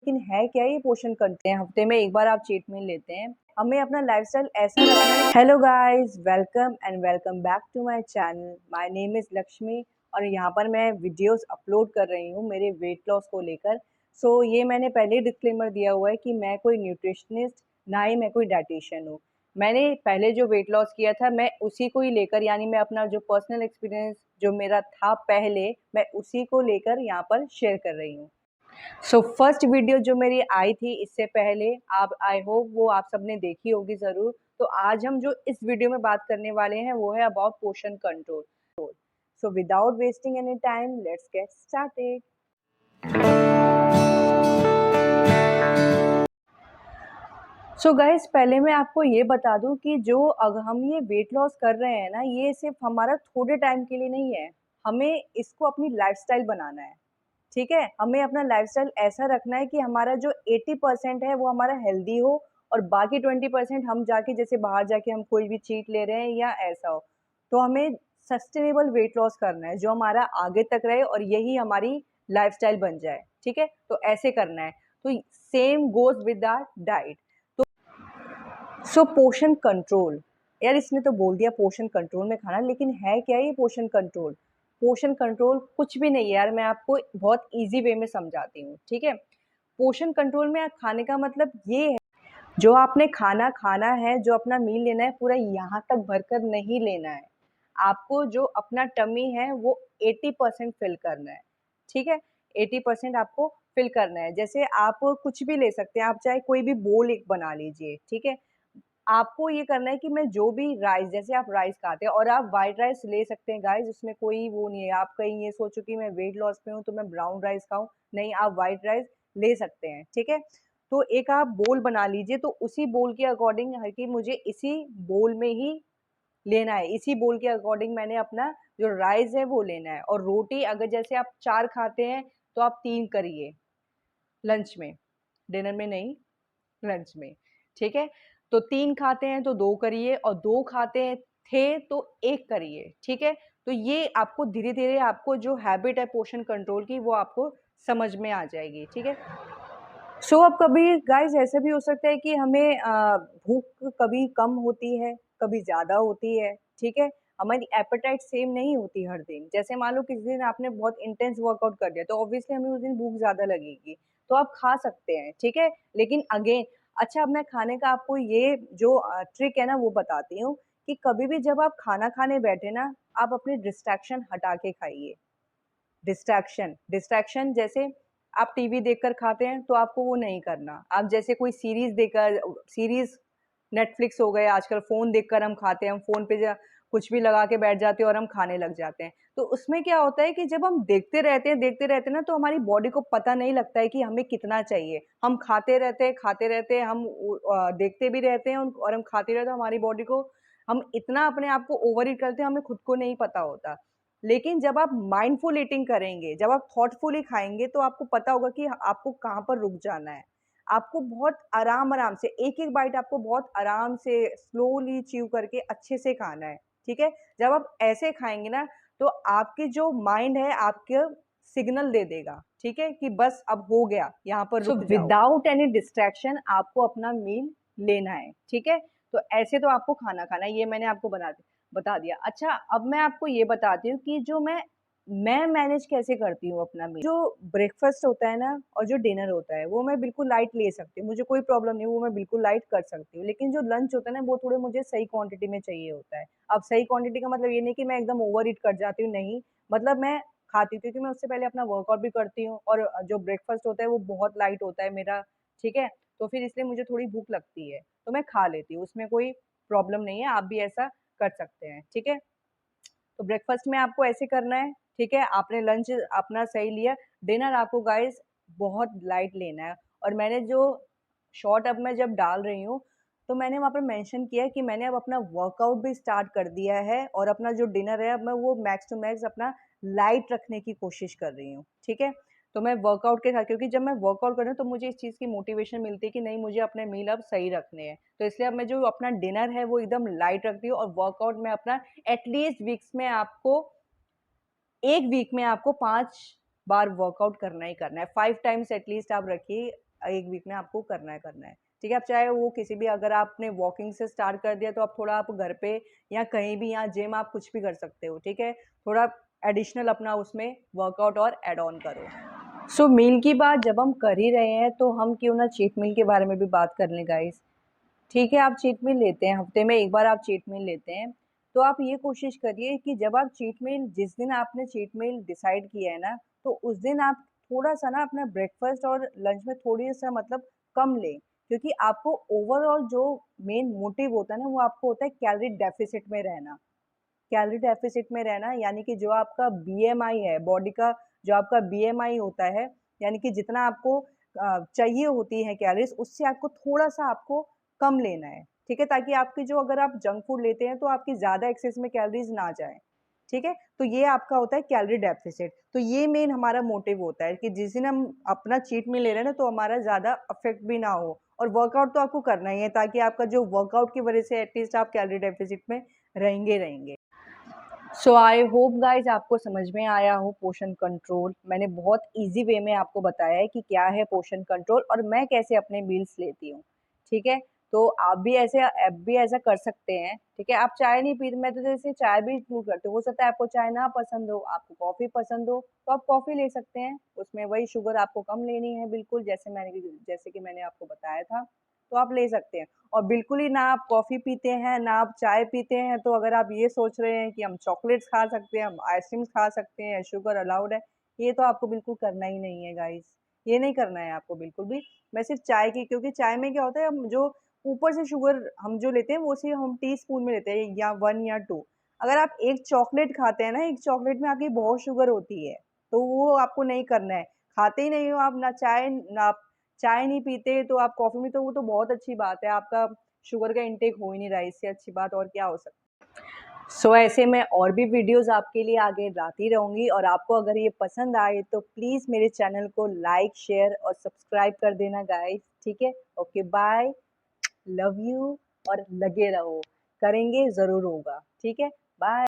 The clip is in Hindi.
लेकिन है क्या ये पोषण करते हैं, हफ्ते में एक बार आप चीट मील लेते हैं। हमें अपना लाइफस्टाइल ऐसा रखना है। Hello guys, welcome and welcome back to my channel. My name is Lakshmi और यहाँ पर मैं वीडियोस अपलोड कर रही हूँ मेरे वेट लॉस को लेकर। सो ये मैंने पहले ही डिस्क्लेमर दिया हुआ है कि मैं कोई न्यूट्रिशनिस्ट ना ही मैं कोई डाइटिशियन हूँ। मैंने पहले जो वेट लॉस किया था मैं उसी को ही लेकर, यानी मैं अपना जो पर्सनल एक्सपीरियंस जो मेरा था पहले, मैं उसी को लेकर यहाँ पर शेयर कर रही हूँ। सो फर्स्ट वीडियो जो मेरी आई थी इससे पहले, आप आई होप वो आप सबने देखी होगी ज़रूर। तो आज हम जो इस वीडियो में बात करने वाले हैं वो है about portion control. So without wasting any time, let's get started. So guys, पहले मैं आपको ये बता दूं कि जो अगर हम ये वेट लॉस कर रहे हैं ना, ये सिर्फ हमारा थोड़े टाइम के लिए नहीं है। हमें इसको अपनी लाइफस्टाइल बनाना है। ठीक है, हमें अपना लाइफस्टाइल ऐसा रखना है कि हमारा जो 80% है वो हमारा हेल्दी हो और बाकी 20% हम जाके जैसे बाहर जाके हम कोई भी चीट ले रहे हैं या ऐसा हो। तो हमें सस्टेनेबल वेट लॉस करना है जो हमारा आगे तक रहे और यही हमारी लाइफस्टाइल बन जाए। ठीक है, तो ऐसे करना है। तो same goes with the diet. So portion control, यार इसने तो बोल दिया पोर्शन कंट्रोल में खाना, लेकिन है क्या ये पोर्शन कंट्रोल? पोर्शन कंट्रोल कुछ भी नहीं है यार, मैं आपको बहुत इजी वे में समझाती हूँ। ठीक है, पोर्शन कंट्रोल में खाने का मतलब ये है, जो आपने खाना खाना है, जो अपना मील लेना है, पूरा यहाँ तक भरकर नहीं लेना है। आपको जो अपना टमी है वो 80% फिल करना है। ठीक है, 80% आपको फिल करना है। जैसे आप कुछ भी ले सकते हैं, आप चाहे कोई भी बोल एक बना लीजिए। ठीक है, आपको ये करना है कि मैं जो भी राइस, जैसे आप राइस खाते हैं और आप व्हाइट राइस ले सकते हैं गाइस, उसमें कोई वो नहीं है। आप कहीं ये सोचो कि मैं वेट लॉस पे हूँ तो मैं ब्राउन राइस खाऊं, नहीं, आप व्हाइट राइस ले सकते हैं। ठीक है, तो एक आप बोल बना लीजिए, तो उसी बोल के अकॉर्डिंग हर की मुझे इसी बोल में ही लेना है, इसी बोल के अकॉर्डिंग मैंने अपना जो राइस है वो लेना है। और रोटी अगर जैसे आप 4 खाते हैं तो आप 3 करिए लंच में, डिनर में नहीं, लंच में। ठीक है, तो 3 खाते हैं तो 2 करिए और 2 खाते हैं थे तो 1 करिए। ठीक है, तो ये आपको धीरे-धीरे आपको जो हैबिट है पोर्शन कंट्रोल की वो आपको समझ में आ जाएगी। ठीक है, सो अब कभी गाइस ऐसा भी हो सकता है कि हमें भूख कभी कम होती है, कभी ज़्यादा होती है। ठीक है, हमारी एपेटाइट सेम नहीं होती हर दिन। जैसे मान लो किसी दिन आपने बहुत इंटेंस वर्कआउट कर दिया तो ऑब्वियसली हमें उस दिन भूख ज़्यादा लगेगी, तो आप खा सकते हैं। ठीक है, लेकिन अगेन, अच्छा, अब मैं खाने का आपको ये जो ट्रिक है ना वो बताती हूँ कि कभी भी जब आप खाना खाने बैठे ना, आप अपने डिस्ट्रैक्शन हटा के खाइए। डिस्ट्रैक्शन डिस्ट्रैक्शन जैसे आप टीवी देखकर खाते हैं तो आपको वो नहीं करना। आप जैसे कोई सीरीज़ देखकर, सीरीज़ नेटफ्लिक्स हो गए, आजकल फ़ोन देखकर हम खाते हैं, हम फ़ोन पे कुछ भी लगा के बैठ जाते हैं और हम खाने लग जाते हैं। तो उसमें क्या होता है कि जब हम देखते रहते हैं ना, तो हमारी बॉडी को पता नहीं लगता है कि हमें कितना चाहिए। हम खाते रहते हैं, हम देखते भी रहते हैं और हम खाते रहते हैं, हमारी बॉडी को हम इतना अपने आप को ओवर ईट करते हैं, हमें खुद को नहीं पता होता। लेकिन जब आप माइंडफुल ईटिंग करेंगे, जब आप थॉटफुली खाएँगे, तो आपको पता होगा कि आपको कहाँ पर रुक जाना है। आपको बहुत आराम-आराम से एक-एक बाइट आपको बहुत आराम से स्लोली च्यू करके अच्छे से खाना है। ठीक है? जब आप ऐसे खाएँगे ना, तो आपकी जो माइंड है आपको सिग्नल दे देगा, ठीक है? कि बस अब हो गया, यहाँ पर रुक जाओ। विदाउट एनी डिस्ट्रैक्शन आपको अपना मील लेना है, ठीक है? तो ऐसे तो आपको खाना खाना है, ये मैंने आपको बता दिया। अच्छा, अब मैं आपको ये बताती हूँ कि जो मैं मैनेज कैसे करती हूँ अपना मील। जो ब्रेकफ़ास्ट होता है ना और जो डिनर होता है, वो मैं बिल्कुल लाइट ले सकती हूँ, मुझे कोई प्रॉब्लम नहीं है, वो मैं बिल्कुल लाइट कर सकती हूँ। लेकिन जो लंच होता है ना, वो थोड़े मुझे सही क्वांटिटी में चाहिए होता है। अब सही क्वांटिटी का मतलब ये नहीं कि मैं एकदम ओवर ईट कर जाती हूँ, नहीं। मतलब मैं खाती हूँ क्योंकि मैं उससे पहले अपना वर्कआउट भी करती हूँ और जो ब्रेकफ़ास्ट होता है, वो बहुत लाइट होता है मेरा, ठीक है? तो फिर इसलिए मुझे थोड़ी भूख लगती है, तो मैं खा लेती हूँ, उसमें कोई प्रॉब्लम नहीं है, आप भी ऐसा कर सकते हैं, ठीक है? तो ब्रेकफ़ास्ट में आपको ऐसे करना है, ठीक है? आपने लंच अपना सही लिया, डिनर आपको गाइज़ बहुत लाइट लेना है। और मैंने जो शॉर्ट अब मैं जब डाल रही हूँ, तो मैंने वहाँ पे मेंशन किया है कि मैंने अब अपना वर्कआउट भी स्टार्ट कर दिया है और अपना जो डिनर है, अब मैं वो मैक्स टू मैक्स अपना लाइट रखने की कोशिश कर रही हूँ, ठीक है? तो मैं वर्कआउट के साथ, क्योंकि जब मैं वर्कआउट कर रही हूँ, तो मुझे इस चीज़ की मोटिवेशन मिलती है कि नहीं, मुझे अपने मील अब सही रखने हैं। तो इसलिए अब मैं जो अपना डिनर है, वो एकदम लाइट रखती हूँ और वर्कआउट में अपना एटलीस्ट वीक्स में आपको 1 वीक में आपको 5 बार वर्कआउट करना ही करना है। 5 टाइम्स एटलीस्ट आप रखिए, 1 वीक में आपको करना है। ठीक है? अब चाहे वो किसी भी, अगर आपने वॉकिंग से स्टार्ट कर दिया तो अब थोड़ा आप घर पे या कहीं भी, या जिम, आप कुछ भी कर सकते हो। ठीक है? थोड़ा एडिशनल अपना उसमें वर्कआउट और ऐड ऑन करो। सो मील की बात जब हम कर ही रहे हैं तो हम क्यों ना चीट मील के बारे में भी बात कर लें गाइस। ठीक है, आप चीट मील लेते हैं, हफ्ते में 1 बार आप चीट मील लेते हैं, तो आप ये कोशिश करिए कि जब आप चीट मील, जिस दिन आपने चीट मील डिसाइड किया है ना, तो उस दिन आप थोड़ा-सा ना अपना ब्रेकफ़ास्ट और लंच में थोड़ी-सा मतलब कम लें। क्योंकि आपको ओवरऑल जो मेन मोटिव होता है ना, वो आपको होता है कैलोरी डेफ़िसिट में रहना। कैलोरी डेफ़िसिट में रहना यानी कि जो आपका बीएमआई है, बॉडी का जो आपका बीएमआई होता है, यानी कि जितना आपको चाहिए होती है कैलोरीज़, उससे आपको थोड़ा-सा आपको कम लेना है, ठीक है? ताकि आपकी जो, अगर आप जंक फूड लेते हैं तो आपकी ज़्यादा एक्सेस में कैलोरीज़ ना जाएँ, ठीक है? तो ये आपका होता है कैलोरी डेफ़िसिट। तो ये मेन हमारा मोटिव होता है कि जिस दिन हम अपना चीट मील ले रहे हैं ना, तो हमारा ज़्यादा अफ़ेक्ट भी ना हो, और वर्कआउट तो आपको करना ही है, ताकि आपका जो वर्कआउट की वज़ह से एटलीस्ट आप कैलोरी डेफ़िसिट में रहेंगे। सो आई होप गाइज आपको समझ में आया हो पोर्शन कंट्रोल। मैंने बहुत इजी वे में आपको बताया है कि क्या है पोर्शन कंट्रोल और मैं कैसे अपने मील्स लेती हूँ। ठीक है, तो आप भी ऐसा कर सकते हैं। ठीक है, आप चाय नहीं पीते, मैं तो जैसे चाय भी इंक्लूड करती हूँ। हो सकता है आपको चाय ना पसंद हो, आपको कॉफ़ी पसंद हो, तो आप कॉफ़ी ले सकते हैं। उसमें वही शुगर आपको कम लेनी है, बिल्कुल जैसे कि मैंने आपको बताया था, तो आप ले सकते हैं। और बिल्कुल ही ना आप कॉफ़ी पीते हैं, ना आप चाय पीते हैं, तो अगर आप ये सोच रहे हैं कि हम चॉकलेट्स खा सकते हैं, हम आइसक्रीम्स खा सकते हैं, शुगर अलाउड है, ये तो आपको बिल्कुल करना ही नहीं है गाइज़। ये नहीं करना है आपको बिल्कुल भी। मैं सिर्फ़ चाय की, क्योंकि चाय में क्या होता है, हम जो ऊपर से शुगर हम जो लेते हैं, वो सिर्फ़ हम टीस्पून में लेते हैं, या 1 या 2। अगर आप 1 चॉकलेट खाते हैं ना, 1 चॉकलेट में आपकी बहुत शुगर होती है, तो वो आपको नहीं करना है। खाते ही नहीं हो आप, ना चाय, ना चाय नहीं पीते, तो आप कॉफ़ी में, तो वो तो बहुत अच्छी बात है, आपका शुगर का इंटेक हो ही नहीं रहा है, इससे अच्छी बात और क्या हो सकती है। सो ऐसे मैं और भी वीडियोज़ आपके लिए आगे लाती रहूँगी, और आपको अगर ये पसंद आए तो प्लीज़ मेरे चैनल को लाइक, शेयर और सब्सक्राइब कर देना गाइस, ठीक है? ओके बाय, लव यू, और लगे रहो, करेंगे ज़रूर होगा, ठीक है? बाय।